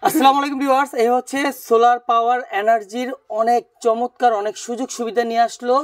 আসসালামু আলাইকুম ভিউয়ার্স, এই হচ্ছে সোলার পাওয়ার এনার্জির অনেক চমৎকার অনেক সুযোগ সুবিধা নিয়ে আসলো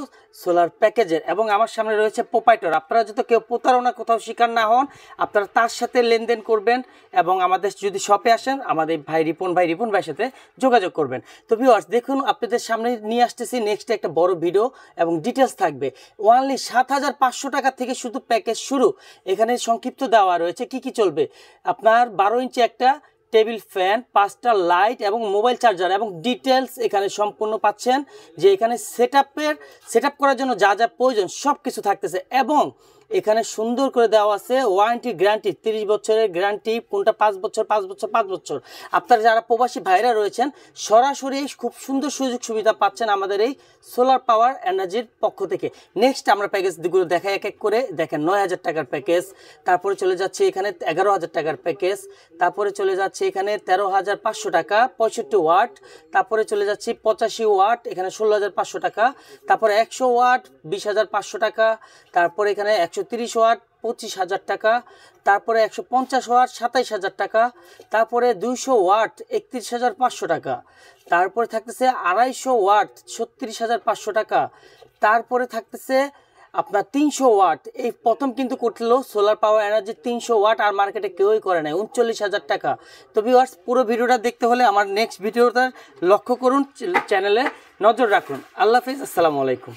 সোলার প্যাকেজের। এবং আমার সামনে রয়েছে প্রোপাইটর। আপনারা যদি কেউ প্রতারণা কোথাও শিকার না হন, আপনারা তার সাথে লেনদেন করবেন এবং আমাদের যদি শপে আসেন আমাদের রিপন ভাইয়ের সাথে যোগাযোগ করবেন। তো ভিউয়ার্স দেখুন, আপনাদের সামনে নিয়ে আসতেছি নেক্সট একটা বড় ভিডিও এবং ডিটেলস থাকবে। ওনলি 7,500 টাকা থেকে শুধু প্যাকেজ শুরু। এখানে সংক্ষিপ্ত দেওয়া রয়েছে কি কি চলবে। আপনার 12 ইঞ্চি একটা টেবিল ফ্যান, 5টা লাইট এবং মোবাইল চার্জার এবং ডিটেলস এখানে সম্পূর্ণ পাচ্ছেন। যে এখানে সেট আপ করার জন্য যা যা প্রয়োজন সব কিছু থাকতেছে। এবং এখানে সুন্দর করে দেওয়া আছে ওয়ারেন্টি গ্যারান্টি, 30 বছরের গ্যারান্টি, কোনটা 5 বছর 5 বছর 5 বছর। আপনারা যারা প্রবাসী ভাইরা রয়েছেন সরাসরি খুব সুন্দর সুযোগ সুবিধা পাচ্ছেন আমাদের এই সোলার পাওয়ার এনার্জির পক্ষ থেকে। নেক্সট আমরা প্যাকেজগুলো দেখাই এক এক করে। দেখেন 9,000 টাকার প্যাকেজ, তারপরে চলে যাচ্ছে এখানে 11,000 টাকার প্যাকেজ, তারপরে চলে যাচ্ছে এখানে 13,500 টাকা 65 ওয়াট, তারপরে চলে যাচ্ছে 85 ওয়াট এখানে 16,500 টাকা, তারপরে 100 ওয়াট 20,500 টাকা, তারপরে এখানে 130 ওয়াট 25,000 টাকা, তারপরে 150 ওয়াট 27,000 টাকা, তারপরে 200 ওয়াট 31,500 টাকা, তারপরে থাকতেছে 250 ওয়াট 36,500 টাকা, তারপরে থাকতেছে আপনার 300 ওয়াট। এই প্রথম কিন্তু করছিল সোলার পাওয়ার এনার্জি 300 ওয়াট, আর মার্কেটে কেউই করে নাই, 39,000 টাকা। তো ভিউয়ার্স পুরো ভিডিওটা দেখতে হলে আমার নেক্সট ভিডিওটা লক্ষ্য করুন, চ্যানেলে নজর রাখুন। আল্লাহ হাফিজ, আসসালামু আলাইকুম।